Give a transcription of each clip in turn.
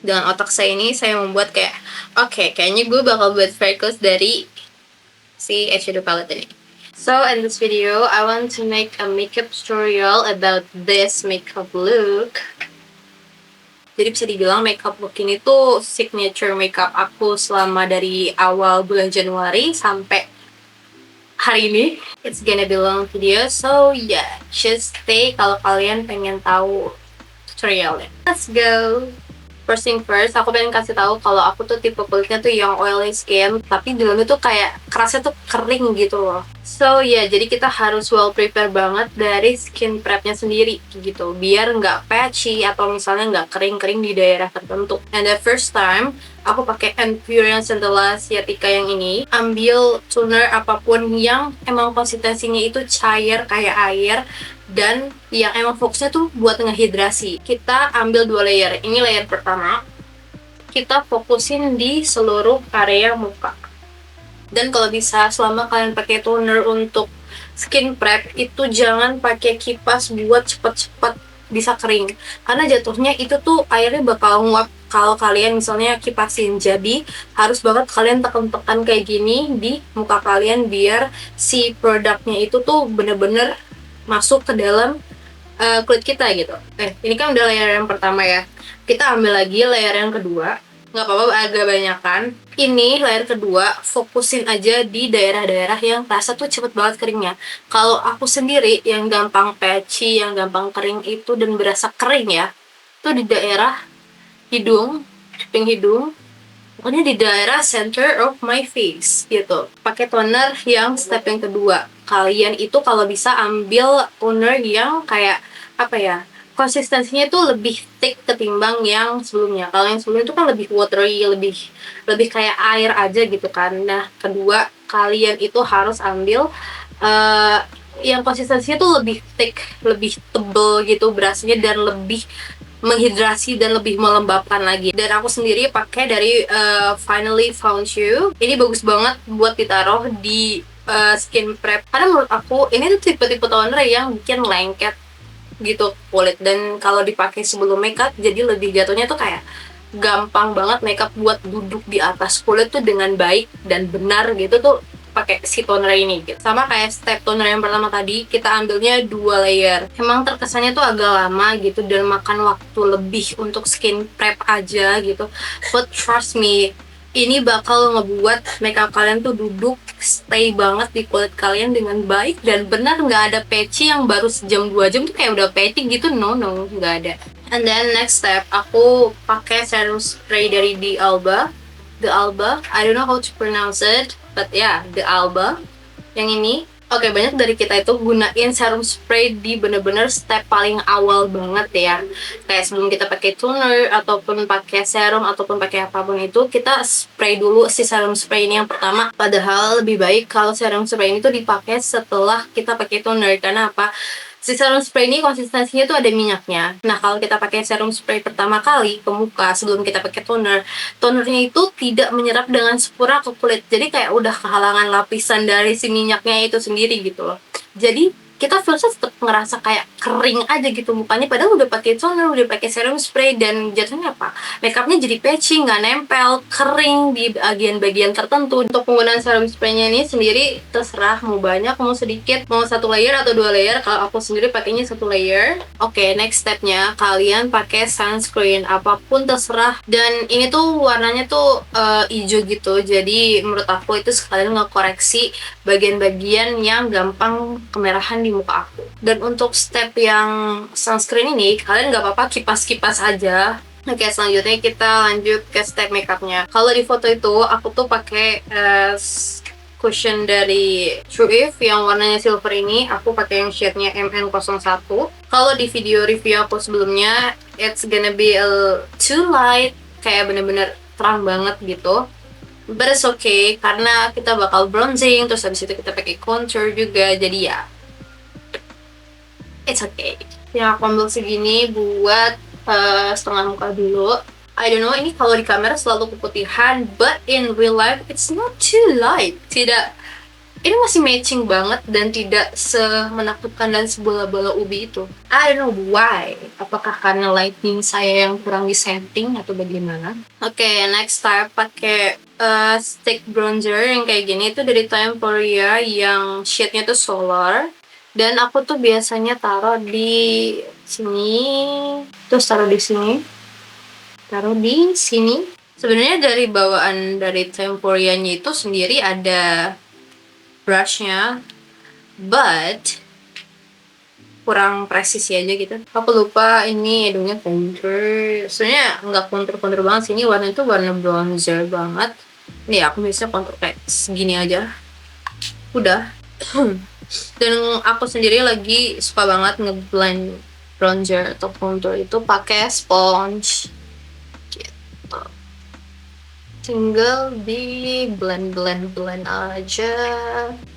dengan otak saya ini, saya membuat kayak, oke, kayaknya gue bakal buat freckles dari si eyeshadow palette ini. So in this video, I want to make a makeup tutorial about this makeup look. Jadi bisa dibilang makeup look ini tuh signature makeup aku selama dari awal bulan Januari sampai hari ini. It's gonna be long video, so yeah, just stay kalau kalian pengen tahu tutorialnya. Let's go! First thing first, aku pengen kasih tahu kalau aku tuh tipe kulitnya tuh yang oily skin, tapi dalamnya tuh kayak kerasnya tuh kering gitu loh. So yeah, jadi kita harus well prepare banget dari skin prepnya sendiri gitu, biar nggak patchy atau misalnya nggak kering-kering di daerah tertentu. And the first time, aku pakai Empyrean Centella Sciatica yang ini. Ambil toner apapun yang emang konsistensinya itu cair kayak air, dan yang emang fokusnya tuh buat ngehidrasi. Kita ambil 2 layer. Ini layer pertama, kita fokusin di seluruh area muka. Dan kalau bisa, selama kalian pakai toner untuk skin prep, itu jangan pakai kipas buat cepet-cepet bisa kering, karena jatuhnya itu tuh airnya bakal nguap kalau kalian misalnya kipasin. Jadi harus banget kalian tekan-tekan kayak gini di muka kalian, biar si produknya itu tuh bener-bener masuk ke dalam kulit kita gitu. Ini kan udah layer yang pertama ya. Kita ambil lagi layer yang kedua. Nggak apa-apa agak banyakan. Ini layer kedua, fokusin aja di daerah-daerah yang rasa tuh cepet banget keringnya. Kalau aku sendiri yang gampang patchy, yang gampang kering itu dan berasa kering ya, itu di daerah hidung, kuping hidung, pokoknya di daerah center of my face gitu. Pakai toner yang step yang kedua. Kalian itu kalau bisa ambil toner yang kayak apa ya, konsistensinya tuh lebih thick ketimbang yang sebelumnya. Kalau yang sebelumnya itu kan lebih watery, lebih kayak air aja gitu kan. Nah, kedua, kalian itu harus ambil yang konsistensinya tuh lebih thick, lebih tebel gitu berasanya, dan lebih menghidrasi dan lebih melembabkan lagi. Dan aku sendiri pakai dari Finally Found You. Ini bagus banget buat ditaruh di skin prep, karena menurut aku ini tuh tipe-tipe toner yang bikin lengket gitu kulit, dan kalau dipakai sebelum makeup jadi lebih jatuhnya tuh kayak gampang banget makeup buat duduk di atas kulit tuh dengan baik dan benar gitu tuh pakai si toner ini gitu. Sama kayak step toner yang pertama tadi, kita ambilnya 2 layer. Emang terkesannya tuh agak lama gitu dan makan waktu lebih untuk skin prep aja gitu, but trust me, ini bakal ngebuat makeup kalian tuh duduk stay banget di kulit kalian dengan baik dan benar, nggak ada patchy yang baru sejam 2 jam tuh kayak udah patchy gitu. No, nggak ada. And then next step, aku pakai serum spray dari The Alba, I don't know how to pronounce it, but yeah, The Alba yang ini. Oke, banyak dari kita itu gunain serum spray di bener-bener step paling awal banget ya. Kayak sebelum kita pakai toner, ataupun pakai serum, ataupun pakai apapun itu, kita spray dulu si serum spray ini yang pertama. Padahal lebih baik kalau serum spray ini tuh dipakai setelah kita pakai toner. Karena apa? Si serum spray ini konsistensinya tuh ada minyaknya. Nah, kalau kita pakai serum spray pertama kali ke muka sebelum kita pakai toner, tonernya itu tidak menyerap dengan sempurna ke kulit. Jadi kayak udah kehalangan lapisan dari si minyaknya itu sendiri gitu loh. Jadi kita feelsnya tetap ngerasa kayak kering aja gitu mukanya, padahal udah pakai toner, udah pakai serum spray, dan jatuhnya apa? Makeupnya jadi patchy, nggak nempel, kering di bagian-bagian tertentu. Untuk penggunaan serum spraynya ini sendiri terserah mau banyak, mau sedikit, mau 1 layer atau 2 layer. Kalau aku sendiri pakainya 1 layer. Oke, next stepnya kalian pakai sunscreen apapun terserah. Dan ini tuh warnanya tuh hijau gitu. Jadi menurut aku itu sekalian ngekoreksi bagian-bagian yang gampang kemerahan di muka aku. Dan untuk step yang sunscreen ini, kalian nggak apa-apa kipas-kipas aja. Oke, selanjutnya kita lanjut ke step makeupnya. Kalau di foto itu aku tuh pakai cushion dari True Eve yang warnanya silver ini. Aku pakai yang shade-nya MN01. Kalau di video review aku sebelumnya, it's gonna be too light, kayak bener-bener terang banget gitu. But it's okay, karena kita bakal bronzing, terus habis itu kita pakai contour juga, jadi ya it's okay. Yang aku ambil segini buat setengah muka dulu. I don't know, ini kalau di kamera selalu keputihan, but in real life it's not too light. ini masih matching banget dan tidak semenakutkan dan sebola-bola ubi itu. I don't know why. Apakah karena lighting saya yang kurang disetting atau bagaimana? Oke, next step pakai stick bronzer yang kayak gini. Itu dari Temporia yang shade-nya tuh solar. Dan aku tuh biasanya taruh di sini, terus taruh di sini, taruh di sini. Sebenarnya dari bawaan dari Temporianya itu sendiri ada brushnya, but kurang presisi aja gitu. Aku lupa ini hidungnya contour. Sebenarnya nggak contour banget sih, ini warna itu warna bronzer banget. Nih aku biasanya contour kayak segini aja. Udah. Dan aku sendiri lagi suka banget ngeblend bronzer atau contour itu pakai sponge. Tinggal di blend aja,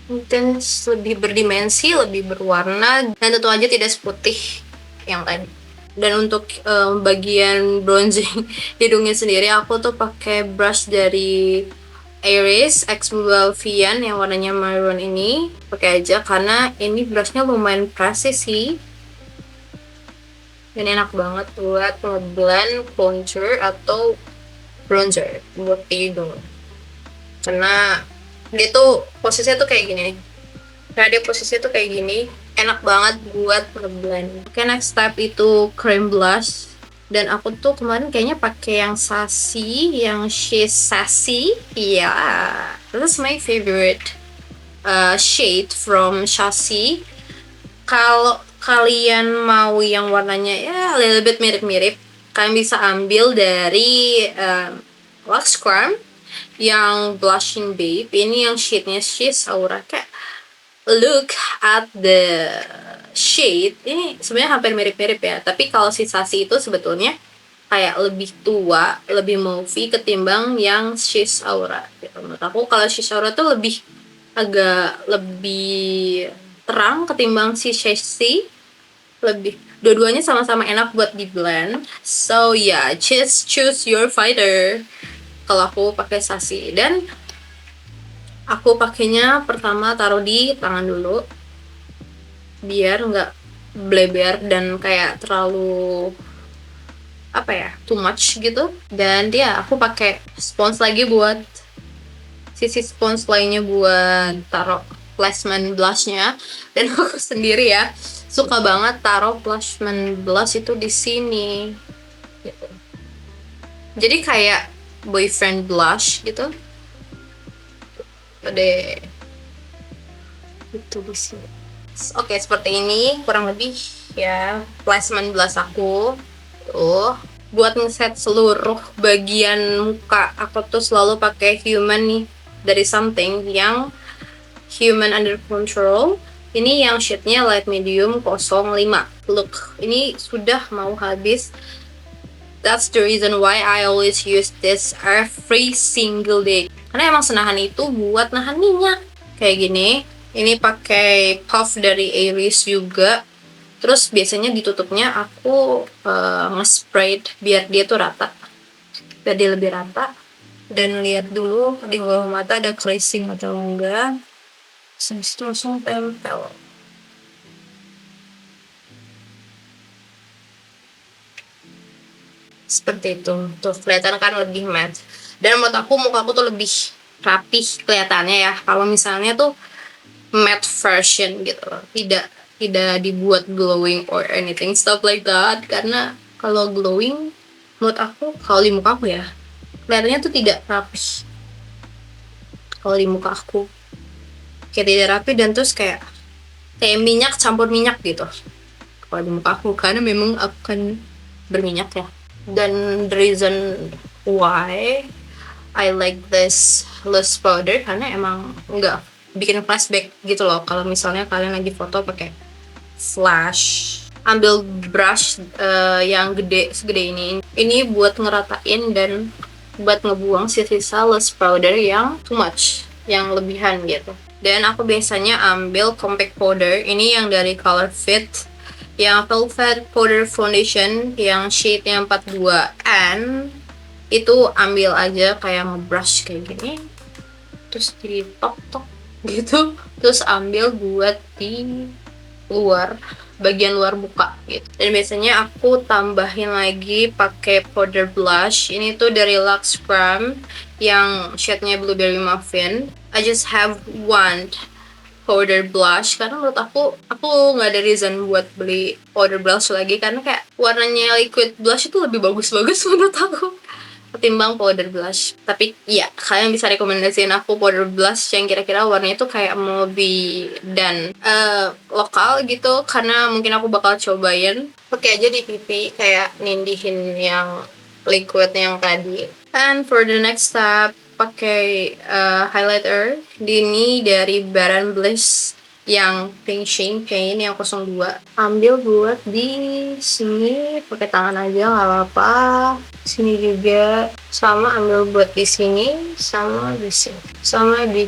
mungkin lebih berdimensi, lebih berwarna, dan tentu aja tidak seputih yang tadi. Dan untuk bagian bronzing hidungnya sendiri, aku tuh pakai brush dari Iris X Vian yang warnanya maroon ini. Pakai aja karena ini brushnya lumayan presisi dan enak banget buat ngeblend contour atau bronzer buat hidung, karena dia tuh posisinya tuh kayak gini nih. Karena dia posisinya tuh kayak gini, enak banget buat ngeblend. Oke, next step itu cream blush. Dan aku tuh kemarin kayaknya pakai yang Sassy, yang She's Sassy. Iya, yeah. This is my favorite shade from Sassy. Kalau kalian mau yang warnanya ya a little bit mirip-mirip, kalian bisa ambil dari Lux Charm yang Blushing Babe. Ini yang shade-nya She's Aura. Kayak look at the shade, ini sebenarnya hampir mirip-mirip ya. Tapi kalau si Sassy itu sebetulnya kayak lebih tua, lebih mauvey ketimbang yang She's Aura. Gitu. Menurut aku kalau She's Aura tuh agak lebih terang ketimbang si Sassy. Lebih, dua-duanya sama-sama enak buat di blend. So yeah, just choose your fighter. Kalau aku pakai Sassy, dan aku pakainya pertama taruh di tangan dulu biar nggak bleber dan kayak terlalu apa ya, too much gitu. Dan dia aku pakai spons lagi buat sisi spons lainnya buat taruh placement blushnya. Dan aku sendiri ya suka banget taruh placement blush itu di sini gitu. Jadi kayak boyfriend blush gitu. Ada itu di sini. Oke, seperti ini kurang lebih ya placement blush aku. Tuh, buat ngeset seluruh bagian muka aku tuh selalu pakai Human nih dari Something yang Human Under Control. Ini yang shade-nya light medium 05. Look, ini sudah mau habis. That's the reason why I always use this every single day. Karena emang senahan itu buat nahan minyak. Kayak gini. Ini pakai puff dari Iris juga. Terus biasanya ditutupnya aku nge-spray biar dia tuh rata. Biar dia lebih rata. Dan lihat dulu di bawah mata ada creasing atau enggak. Habis itu langsung tempel. Seperti itu. Tuh kelihatan kan lebih matte. Dan menurut aku muka aku tuh lebih rapih kelihatannya ya. Kalau misalnya tuh matte version gitu. Tidak dibuat glowing or anything stuff like that. Karena kalau glowing menurut aku, kalau di muka aku ya, kelihatannya tuh tidak rapih. Kalau di muka aku kayak tidak rapi dan terus kayak minyak campur minyak gitu kalau di muka aku, karena memang aku kan berminyak ya. Dan the reason why I like this loose powder karena emang nggak bikin flashback gitu loh. Kalau misalnya kalian lagi foto pakai flash, ambil brush yang gede segede ini buat ngeratain dan buat ngebuang sisa loose powder yang too much, yang lebihan gitu. Dan aku biasanya ambil compact powder, ini yang dari Color Fit, yang Velvet Powder Foundation yang shade-nya 42N. Itu ambil aja kayak ngebrush kayak gini, terus di top gitu, terus ambil buat di luar, bagian luar muka gitu. Dan biasanya aku tambahin lagi pakai powder blush. Ini tuh dari Lux Cram yang shade-nya Blueberry Muffin. I just have one powder blush karena menurut aku nggak ada reason buat beli powder blush lagi karena kayak warnanya liquid blush itu lebih bagus-bagus menurut aku ketimbang powder blush. Tapi ya, kalian bisa rekomendasiin aku powder blush yang kira-kira warnanya tuh kayak Moby dan lokal gitu, karena mungkin aku bakal cobain pakai aja di pipi kayak nindihin yang liquid yang tadi. And for the next step, pakai highlighter ini dari Baron Bliss yang pink champagne yang 02. Ambil buat di sini, pakai tangan aja nggak apa-apa. Sini juga, sama ambil buat di sini, sama di sini, sama di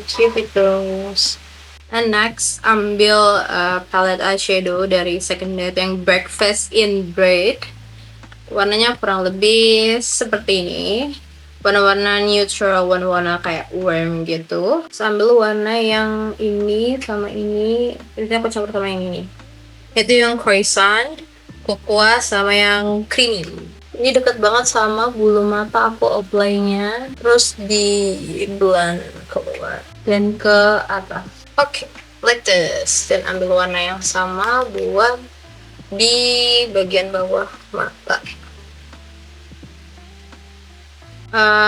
terus. And next, ambil palette eyeshadow dari Second Date yang Breakfast in Bread. Warnanya kurang lebih seperti ini. Warna-warna neutral, warna-warna kayak warm gitu. Sambil warna yang ini sama ini aku campur sama yang ini. Itu yang croissant, cocoa, sama yang creamy. Ini deket banget sama bulu mata aku apply-nya. Terus di blend keluar dan ke atas. Oke, like this. Dan ambil warna yang sama buat di bagian bawah mata.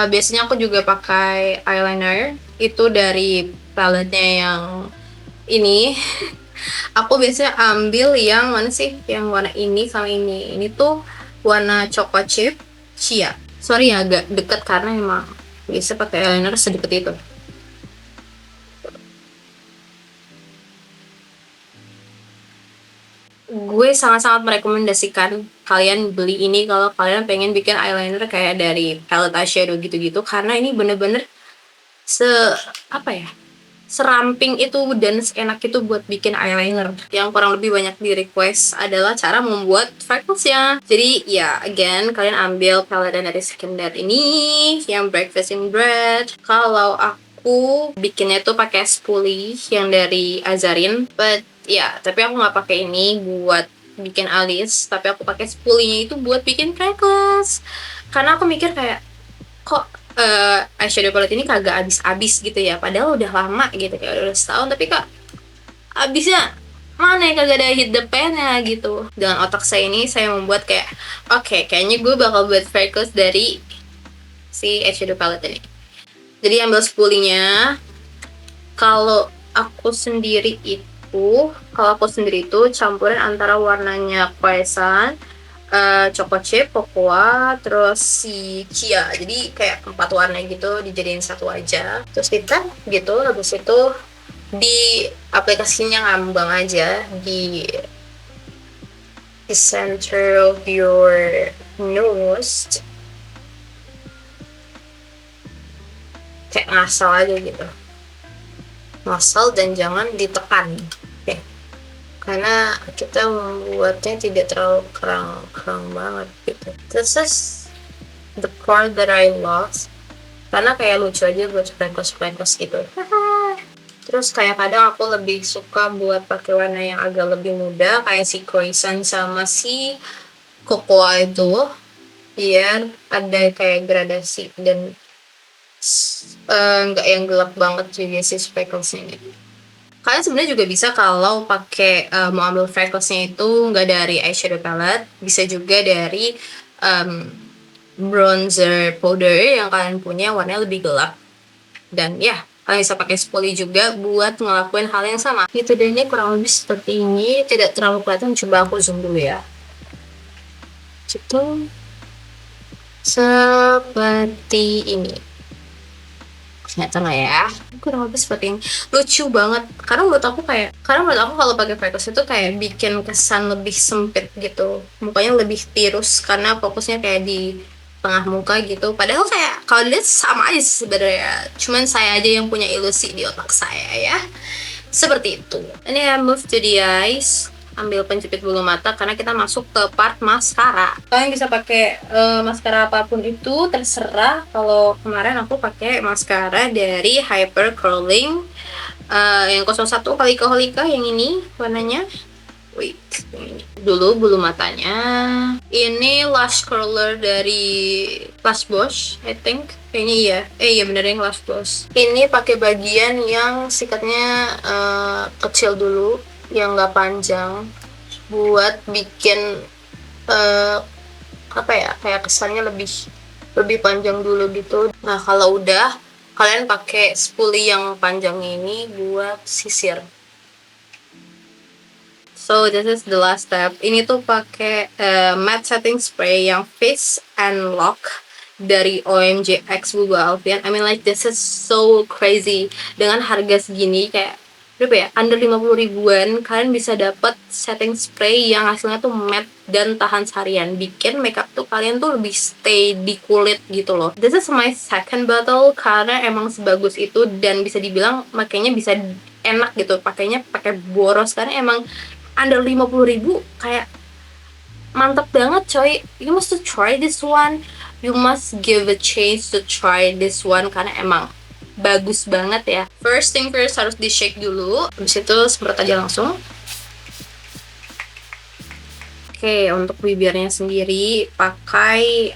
Biasanya aku juga pakai eyeliner itu dari palette-nya yang ini. Aku biasanya ambil yang mana sih, yang warna ini sama ini. Ini tuh warna Choco Chip Chia. Sorry ya, agak deket karena emang biasa pakai eyeliner sedikit itu. Gue sangat-sangat merekomendasikan kalian beli ini kalau kalian pengen bikin eyeliner kayak dari palette eyeshadow gitu-gitu, karena ini bener-bener seramping itu dan seenak itu buat bikin eyeliner. Yang kurang lebih banyak di request adalah cara membuat freckles-nya. Jadi ya, again, kalian ambil palette dari Second Date ini yang Breakfast in Bread. Kalau aku bikinnya tuh pakai spoolie yang dari Azarin, but ya, tapi aku nggak pakai ini buat bikin alis, tapi aku pakai spoolie-nya itu buat bikin freckles. Karena aku mikir kayak, kok eyeshadow palette ini kagak habis-habis gitu ya, padahal udah lama gitu, kayak udah setahun, tapi kak habisnya mana ya, kagak ada hit the pen-nya gitu. Dengan otak saya ini, saya membuat kayak, oke, kayaknya gue bakal buat freckles dari si eyeshadow palette ini. Jadi ambil spoolie-nya. Kalau aku sendiri itu campuran antara warnanya croissant, Choco Chip, cocoa, terus si chia. Jadi kayak 4 warna gitu dijadiin satu aja. Terus kita gitu, habis itu di aplikasinya ngambang aja di center of your nose. Kayak ngasal aja gitu. Ngasal dan jangan ditekan. Oke. Karena kita membuatnya tidak terlalu kerang banget gitu. This is the part that I lost, karena kayak lucu aja buat sprinkles gitu. Terus kayak kadang aku lebih suka buat pakai warna yang agak lebih muda kayak si croissant sama si cocoa itu, biar ada kayak gradasi dan nggak yang gelap banget juga si sprinkles-nya gitu. Kalian sebenarnya juga bisa kalau pakai mau ambil freckles-nya itu nggak dari eyeshadow palette, bisa juga dari bronzer powder yang kalian punya warnanya lebih gelap. Dan ya, kalian bisa pakai spoolie juga buat ngelakuin hal yang sama. Gitu deh, ini kurang lebih seperti ini, tidak terlalu kelihatan. Coba aku zoom dulu ya. Gitu. Seperti ini. Kelihatan lah ya, kurang lebih seperti ini. Lucu banget karena menurut aku kalau pakai freckles itu kayak bikin kesan lebih sempit gitu, mukanya lebih tirus karena fokusnya kayak di tengah muka gitu, padahal kayak kalau dilihat sama aja sebenarnya, cuman saya aja yang punya ilusi di otak saya ya, seperti itu. Ini ya, move to the eyes. Ambil penjepit bulu mata karena kita masuk ke part maskara. Kalian bisa pakai maskara apapun itu, terserah. Kalau kemarin aku pakai maskara dari Hyper Curling Yang 01 Holika Holika yang ini warnanya. Wait, ini dulu bulu matanya. Ini lash curler dari Lash Bosch, I think. Kayaknya iya. Iya bener yang Lash Bosch. Ini pakai bagian yang sikatnya kecil dulu, yang nggak panjang, buat bikin apa ya, kayak kesannya lebih panjang dulu gitu. Nah kalau udah, kalian pakai spoolie yang panjang ini buat sisir. So this is the last step. Ini tuh pakai matte setting spray yang Fizz and Lock dari OMG X Google Alfian. I mean like this is so crazy. Dengan harga segini kayak berapa ya? Under 50 ribuan kalian bisa dapat setting spray yang hasilnya tuh matte dan tahan seharian. Bikin makeup tuh kalian tuh lebih stay di kulit gitu loh. This is my second bottle karena emang sebagus itu dan bisa dibilang makanya bisa enak gitu pakainya pakai boros karena emang under 50 ribu kayak mantap banget coy. You must to try this one, you must give a chance to try this one karena emang bagus banget ya. First thing first, harus di shake dulu, habis itu semprot aja langsung. Oke, untuk bibirnya sendiri pakai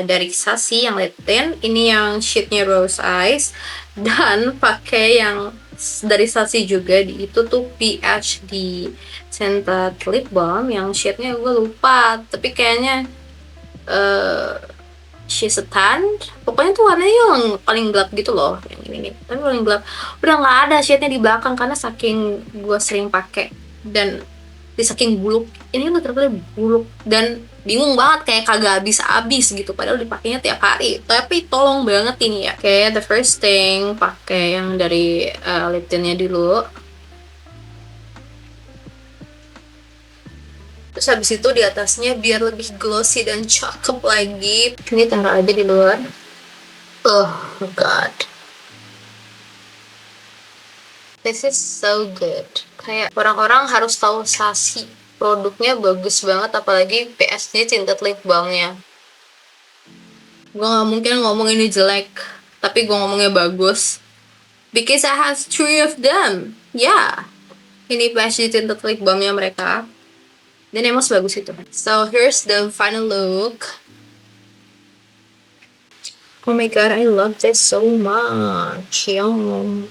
dari Sassy yang lip tint, ini yang shade-nya Rose Eyes, dan pakai yang dari Sassy juga, itu tuh PhD Scented Lip Balm yang shade-nya gue lupa, tapi kayaknya She's a Tan, pokoknya tuh warnanya yang paling gelap gitu loh, yang ini tapi paling gelap. Udah nggak ada shade-nya di belakang karena saking gue sering pakai dan saking buluk, ini literally buluk dan bingung banget kayak kagak habis-habis gitu padahal dipakainya tiap hari, tapi tolong banget ini ya. Oke, the first thing pakai yang dari lip tintnya dulu, terus habis itu di atasnya biar lebih glossy dan cakep lagi, ini taruh aja di luar. Oh god, this is so good. Kayak orang-orang harus tahu Sassy, produknya bagus banget, apalagi PSG Tinted Lip Balmnya. Gue gak mungkin ngomong ini jelek, tapi gue ngomongnya bagus because I have 3 of them. Yeah, ini PSG Tinted Lip Balmnya mereka dan emang sebagus itu. So here's the final look. Oh my god, I love this so much. Yum.